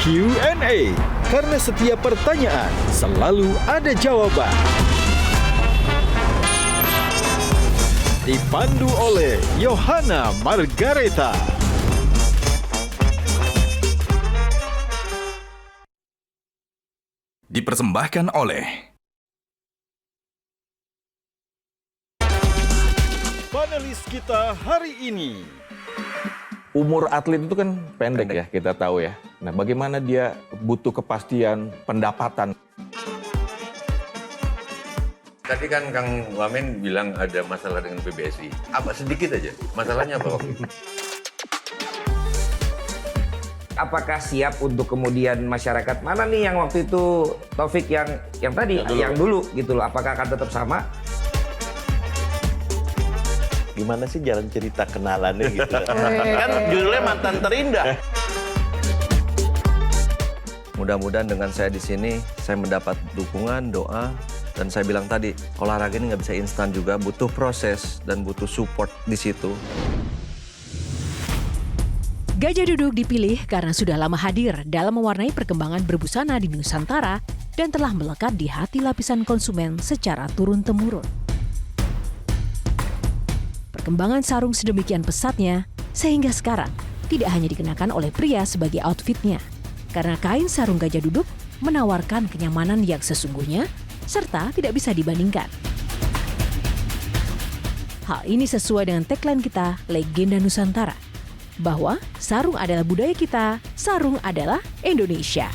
Q&A. Karena setiap pertanyaan selalu ada jawaban. Dipandu oleh Yohana Margareta. Dipersembahkan oleh Panelis kita hari ini. Umur atlet itu kan pendek ya, kita tahu ya. Nah, bagaimana dia butuh kepastian pendapatan. Tadi kan Kang Wamen bilang ada masalah dengan PBSI. Apa sedikit aja? Masalahnya apa waktu itu? Apakah siap untuk kemudian masyarakat mana nih yang waktu itu Taufik yang tadi yang dulu gitu loh, apakah akan tetap sama? Gimana sih jalan cerita kenalannya gitu? Kan judulnya mantan terindah. Mudah-mudahan dengan saya di sini, saya mendapat dukungan, doa, dan saya bilang tadi, olahraga ini nggak bisa instan juga, butuh proses dan butuh support di situ. Gajah Duduk dipilih karena sudah lama hadir dalam mewarnai perkembangan berbusana di Nusantara dan telah melekat di hati lapisan konsumen secara turun-temurun. Perkembangan sarung sedemikian pesatnya sehingga sekarang tidak hanya dikenakan oleh pria sebagai outfitnya, karena kain sarung Gajah Duduk menawarkan kenyamanan yang sesungguhnya serta tidak bisa dibandingkan. Hal ini sesuai dengan tagline kita, Legenda Nusantara, bahwa sarung adalah budaya kita, sarung adalah Indonesia.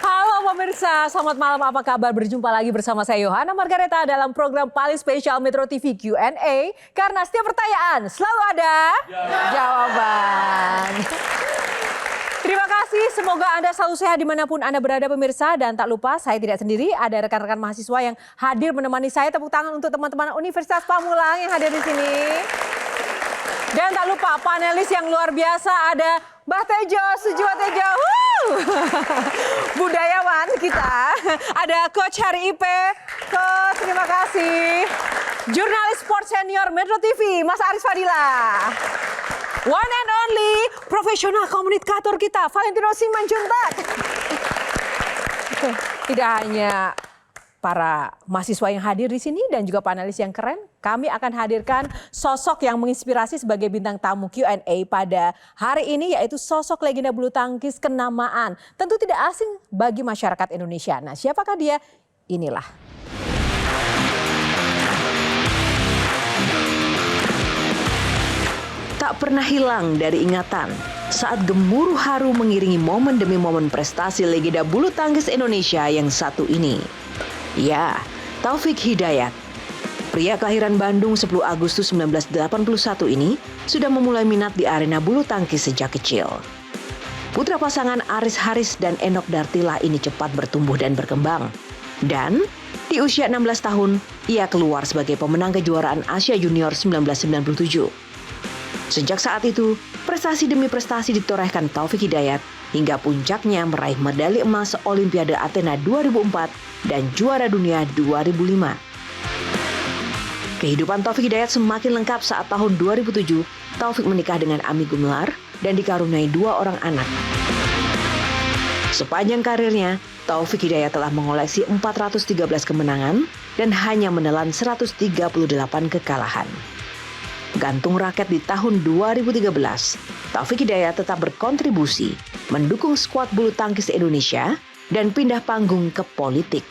Halo pemirsa, selamat malam, apa kabar? Berjumpa lagi bersama saya Yohana Margareta dalam program paling spesial Metro TV Q&A. Karena setiap pertanyaan selalu ada jawaban. Terima kasih, semoga Anda selalu sehat dimanapun Anda berada pemirsa. Dan tak lupa saya tidak sendiri, ada rekan-rekan mahasiswa yang hadir menemani saya. Tepuk tangan untuk teman-teman Universitas Pamulang yang hadir di sini. Dan tak lupa panelis yang luar biasa, ada Mbah Tejo, Sujiwo Tejo. Budayawan kita. Ada Coach Hari IP. Coach, terima kasih. Jurnalis sport senior Metro TV, Mas Aris Fadila. One and only profesional komunikator kita, Valentino Simanjuntak. Tidak hanya para mahasiswa yang hadir di sini dan juga panelis yang keren, kami akan hadirkan sosok yang menginspirasi sebagai bintang tamu Q&A pada hari ini, yaitu sosok legenda bulu tangkis kenamaan. Tentu tidak asing bagi masyarakat Indonesia. Nah, siapakah dia? Inilah. Tak pernah hilang dari ingatan saat gemuruh haru mengiringi momen demi momen prestasi legenda bulu tangkis Indonesia yang satu ini. Ya, Taufik Hidayat. Pria kelahiran Bandung 10 Agustus 1981 ini sudah memulai minat di arena bulu tangkis sejak kecil. Putra pasangan Aris Haris dan Enok Dartila ini cepat bertumbuh dan berkembang. Dan di usia 16 tahun, ia keluar sebagai pemenang kejuaraan Asia Junior 1997. Sejak saat itu, prestasi demi prestasi ditorehkan Taufik Hidayat hingga puncaknya meraih medali emas Olimpiade Athena 2004 dan juara dunia 2005. Kehidupan Taufik Hidayat semakin lengkap saat tahun 2007, Taufik menikah dengan Ami Gumelar dan dikaruniai 2 orang anak. Sepanjang karirnya, Taufik Hidayat telah mengoleksi 413 kemenangan dan hanya menelan 138 kekalahan. Gantung raket di tahun 2013, Taufik Hidayat tetap berkontribusi mendukung skuad bulu tangkis Indonesia dan pindah panggung ke politik.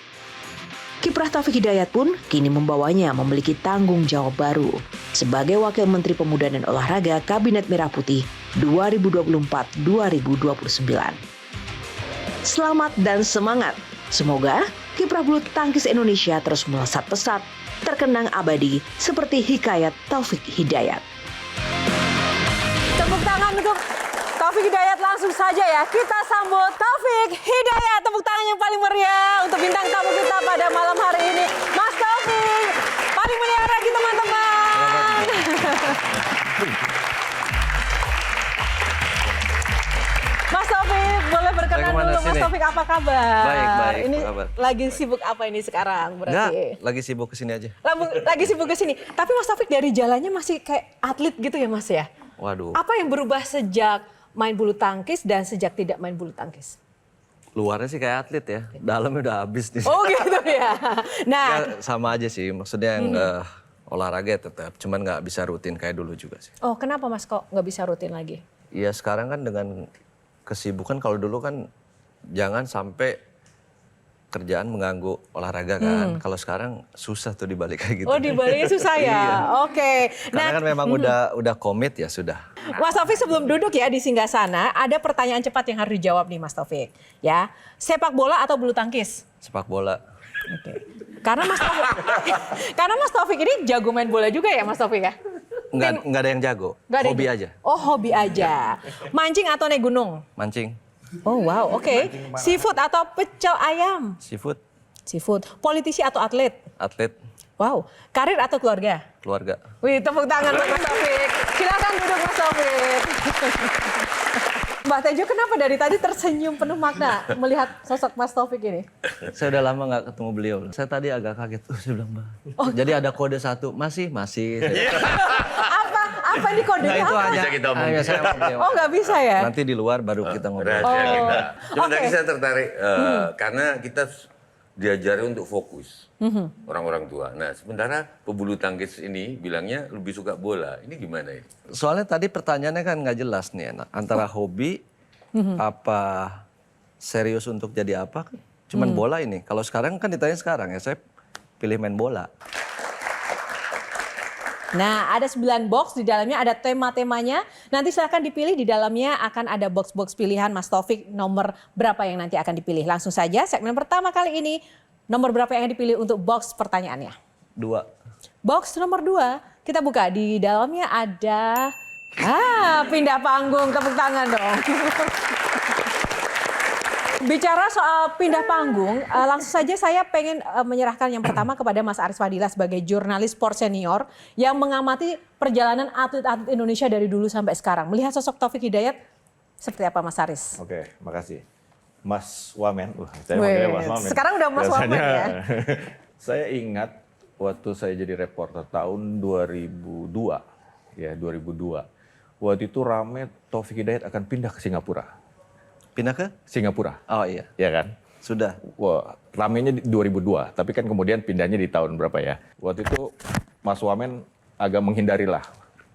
Kiprah Taufik Hidayat pun kini membawanya memiliki tanggung jawab baru sebagai Wakil Menteri Pemuda dan Olahraga Kabinet Merah Putih 2024-2029. Selamat dan semangat. Semoga kiprah bulu tangkis Indonesia terus melesat pesat, terkenang abadi seperti hikayat Taufik Hidayat. Tepuk tangan untuk Taufik Hidayat langsung saja ya. Kita sambut Taufik Hidayat. Tepuk tangan yang paling meriah untuk bintang tamu kita pada malam hari ini. Mas Taufik, paling meriah lagi teman-teman. Mas Taufik, boleh berkenan dulu Mas Taufik, apa kabar? Baik, Ini apa kabar? lagi sibuk apa ini sekarang Enggak, berarti? lagi sibuk kesini aja. Lagi sibuk ke sini. Tapi Mas Taufik dari jalannya masih kayak atlet gitu ya Mas ya? Waduh, Apa yang berubah sejak main bulu tangkis dan sejak tidak main bulu tangkis? luarnya sih kayak atlet ya, dalamnya udah habis nih. Oh gitu ya. Nah, Ya, sama aja sih, maksudnya yang olahraga tetap, cuman nggak bisa rutin kayak dulu juga sih. oh kenapa Mas kok nggak bisa rutin lagi? Ya sekarang kan dengan kesibukan, kalau dulu kan jangan sampai kerjaan mengganggu olahraga kan. Kalau sekarang susah tuh dibalik kayak gitu. Oh dibaliknya susah ya? Oke. Karena kan memang udah komit ya sudah. Mas Taufik sebelum duduk ya di Singgasana, ada pertanyaan cepat yang harus dijawab nih Mas Taufik. Ya, sepak bola atau bulu tangkis? Sepak bola. Oke. Karena Mas Taufik ini jago main bola juga ya Mas Taufik ya? Nggak ada yang jago, Nggak ada hobi yang- aja. Oh hobi aja. Mancing atau naik gunung? Mancing, Oh wow, oke. Seafood atau pecel ayam? seafood, Seafood. Politisi atau atlet? atlet, Wow. Karir atau keluarga? keluarga. Wih, tepuk tangan buat Mas Taufik. Silakan duduk Mas Taufik. Mbak Tejo, kenapa dari tadi tersenyum penuh makna melihat sosok Mas Taufik ini? Saya udah lama nggak ketemu beliau. Saya tadi agak kaget. Saya bilang, Mbak. Jadi ada kode 1, masih. Apa ini kodenya? Nah, itu apa? hanya. Bisa kita omongin. Hanya saya sama beliau. Oh nggak bisa ya? Nanti di luar baru kita ngobrol. Rahasia kita. Cuma Oke. tadi saya tertarik karena kita diajari untuk fokus orang-orang tua. Nah, sementara pebulu tangkis ini bilangnya lebih suka bola. Ini gimana ini? Soalnya tadi pertanyaannya kan nggak jelas nih, antara hobi apa serius untuk jadi apa kan? Cuman bola ini. Kalau sekarang kan ditanya sekarang ya, saya pilih main bola. Nah, ada 9 box, di dalamnya ada tema-temanya. Nanti silahkan dipilih, di dalamnya akan ada box-box pilihan Mas Taufik nomor berapa yang nanti akan dipilih. Langsung saja, segmen pertama kali ini, nomor berapa yang dipilih untuk box pertanyaannya? 2. Box nomor 2, kita buka. Di dalamnya ada, pindah panggung, tepuk tangan dong. Bicara soal pindah panggung, langsung saja saya pengen menyerahkan yang pertama kepada Mas Aris Fadila sebagai jurnalis sport senior yang mengamati perjalanan atlet-atlet Indonesia dari dulu sampai sekarang. Melihat sosok Taufik Hidayat seperti apa Mas Aris? Oke, makasih. Mas Wamen. Saya Weh, manggilnya Mas Wamen. sekarang udah Mas Wamen ya? Saya ingat waktu saya jadi reporter tahun 2002. Ya, 2002. Waktu itu rame Taufik Hidayat akan pindah ke Singapura. Pindah ke? Singapura, Oh iya, ya kan? sudah. Wah, ramenya di 2002, tapi kan kemudian pindahnya di tahun berapa ya? Waktu itu Mas Wamen agak menghindari lah,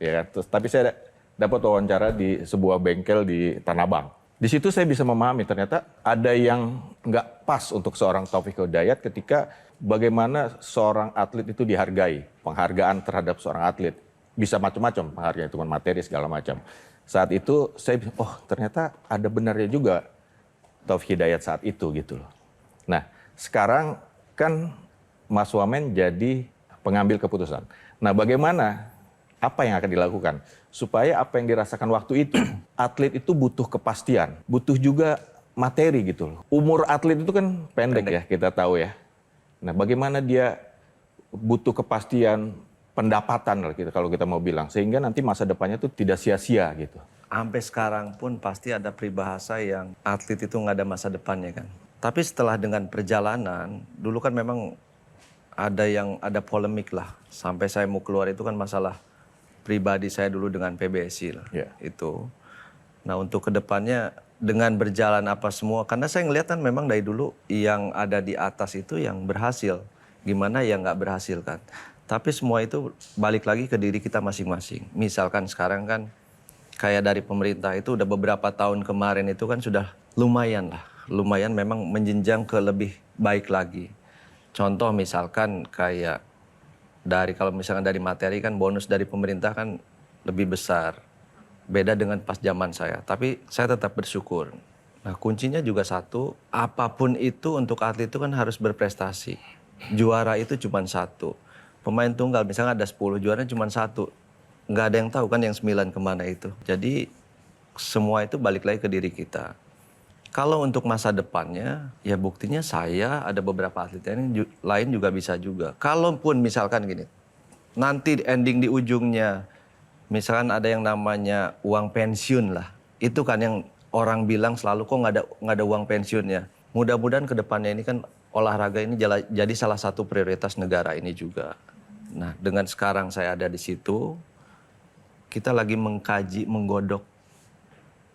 ya kan? Tapi saya dapat wawancara di sebuah bengkel di Tanah Abang. Di situ saya bisa memahami ternyata ada yang nggak pas untuk seorang Taufik Hidayat ketika bagaimana seorang atlet itu dihargai, penghargaan terhadap seorang atlet. Bisa macam-macam penghargaan, itu materi segala macam. Saat itu saya, ternyata ada benarnya juga Taufik Hidayat saat itu gitu loh. Nah sekarang kan Mas Wamen jadi pengambil keputusan. Nah bagaimana, apa yang akan dilakukan supaya apa yang dirasakan waktu itu, atlet itu butuh kepastian, butuh juga materi gitu loh. Umur atlet itu kan pendek ya, kita tahu ya. Nah bagaimana dia butuh kepastian, pendapatan lah gitu kalau kita mau bilang, sehingga nanti masa depannya tuh tidak sia-sia gitu. Sampai sekarang pun pasti ada peribahasa yang atlet itu nggak ada masa depannya kan. Tapi setelah dengan perjalanan, dulu kan memang ada polemik lah. Sampai saya mau keluar itu kan masalah pribadi saya dulu dengan PBSI lah. Yeah. Itu. Nah untuk kedepannya dengan berjalan apa semua, karena saya ngeliat kan memang dari dulu yang ada di atas itu yang berhasil. Gimana yang nggak berhasil kan. Tapi semua itu balik lagi ke diri kita masing-masing. Misalkan sekarang kan kayak dari pemerintah itu udah beberapa tahun kemarin itu kan sudah lumayan lah. Lumayan memang menjenjang ke lebih baik lagi. Contoh misalkan kayak kalau misalkan dari materi kan bonus dari pemerintah kan lebih besar. Beda dengan pas zaman saya. Tapi saya tetap bersyukur. Nah kuncinya juga satu, apapun itu untuk atlet itu kan harus berprestasi. Juara itu cuma satu. Pemain tunggal misalnya ada 10 juara cuma 1. Nggak ada yang tahu kan yang 9 kemana itu. Jadi semua itu balik lagi ke diri kita. Kalau untuk masa depannya, ya buktinya saya ada beberapa atlet lain juga bisa juga. Kalaupun misalkan gini, nanti ending di ujungnya, misalkan ada yang namanya uang pensiun lah. Itu kan yang orang bilang selalu kok nggak ada uang pensiunnya. Mudah-mudahan ke depannya ini kan olahraga ini jadi salah satu prioritas negara ini juga. Nah, dengan sekarang saya ada di situ, kita lagi mengkaji, menggodok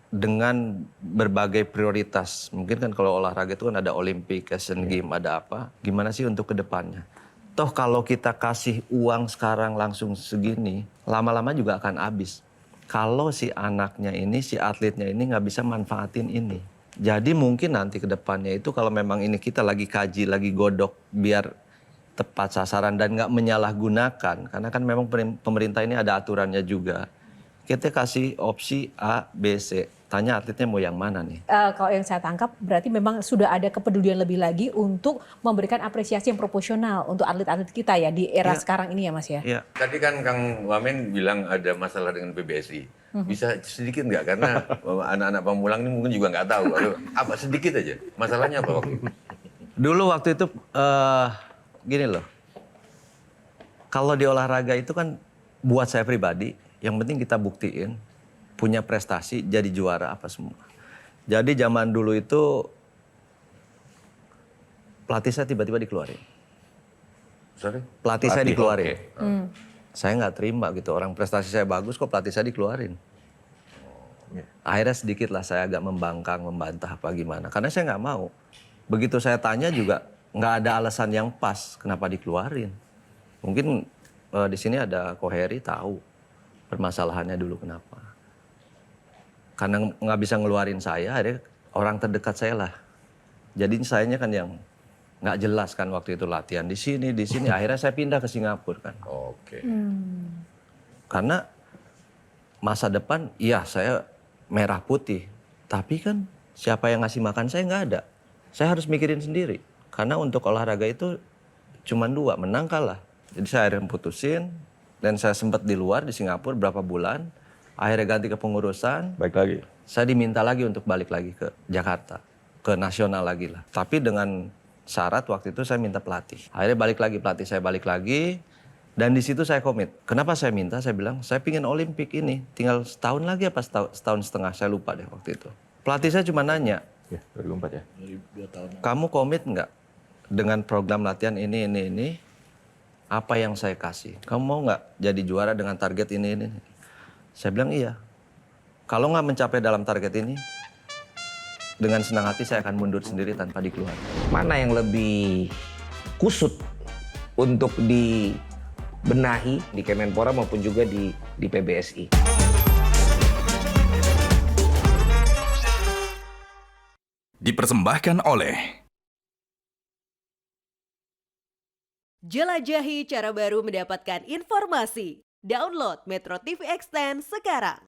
dengan berbagai prioritas. Mungkin kan kalau olahraga itu kan ada Olimpik, Asian Games, ada apa. Gimana sih untuk ke depannya? Toh kalau kita kasih uang sekarang langsung segini, lama-lama juga akan habis. Kalau si anaknya ini, si atletnya ini nggak bisa manfaatin ini. Jadi mungkin nanti ke depannya itu kalau memang ini kita lagi kaji, lagi godok biar tepat sasaran dan nggak menyalahgunakan. Karena kan memang pemerintah ini ada aturannya juga. Kita kasih opsi A, B, C. Tanya atletnya mau yang mana nih? Kalau yang saya tangkap berarti memang sudah ada kepedulian lebih lagi untuk memberikan apresiasi yang proporsional untuk atlet-atlet kita ya di era sekarang ini ya Mas ya? Iya. Tadi kan Kang Wamen bilang ada masalah dengan PBSI. Bisa sedikit nggak? Karena anak-anak Pamulang ini mungkin juga nggak tahu. Apa sedikit aja? Masalahnya apa waktu itu? Dulu waktu itu gini loh. Kalau di olahraga itu kan buat saya pribadi, yang penting kita buktiin punya prestasi, jadi juara apa semua. Jadi zaman dulu itu pelatih saya tiba-tiba dikeluarin. Sorry? Pelatih saya dikeluarin. Oke. Saya nggak terima gitu, orang prestasi saya bagus kok pelatih saya dikeluarin. Akhirnya sedikit lah saya agak membangkang, membantah apa gimana. Karena saya nggak mau. Begitu saya tanya juga nggak ada alasan yang pas kenapa dikeluarin. Mungkin di sini ada Koheri tahu permasalahannya dulu kenapa. Karena nggak bisa ngeluarin saya, akhirnya orang terdekat saya lah. Jadi sayanya kan yang nggak jelas kan waktu itu latihan di sini. Akhirnya saya pindah ke Singapura kan. Oke. Karena masa depan, iya saya merah putih. Tapi kan siapa yang ngasih makan saya nggak ada. Saya harus mikirin sendiri. Karena untuk olahraga itu cuma 2, menang kalah. Jadi saya akhirnya putusin. Dan saya sempat di luar di Singapura berapa bulan. Akhirnya ganti ke pengurusan. Baik lagi. Saya diminta lagi untuk balik lagi ke Jakarta. Ke nasional lagi lah. Tapi dengan syarat waktu itu saya minta pelatih. Akhirnya balik lagi, pelatih saya balik lagi. Dan di situ saya komit. Kenapa saya minta? Saya bilang, saya pingin Olimpik ini. Tinggal setahun lagi apa setahun setengah. Saya lupa deh waktu itu. Pelatih saya cuma nanya. Ya, 2004 ya. Kamu komit nggak dengan program latihan ini? Apa yang saya kasih? Kamu mau nggak jadi juara dengan target ini? Saya bilang iya. Kalau nggak mencapai dalam target ini, dengan senang hati saya akan mundur sendiri tanpa dikeluarkan. Mana yang lebih kusut untuk dibenahi di Kemenpora maupun juga di PBSI? Dipersembahkan oleh Jelajahi cara baru mendapatkan informasi. Download Metro TV Extend sekarang.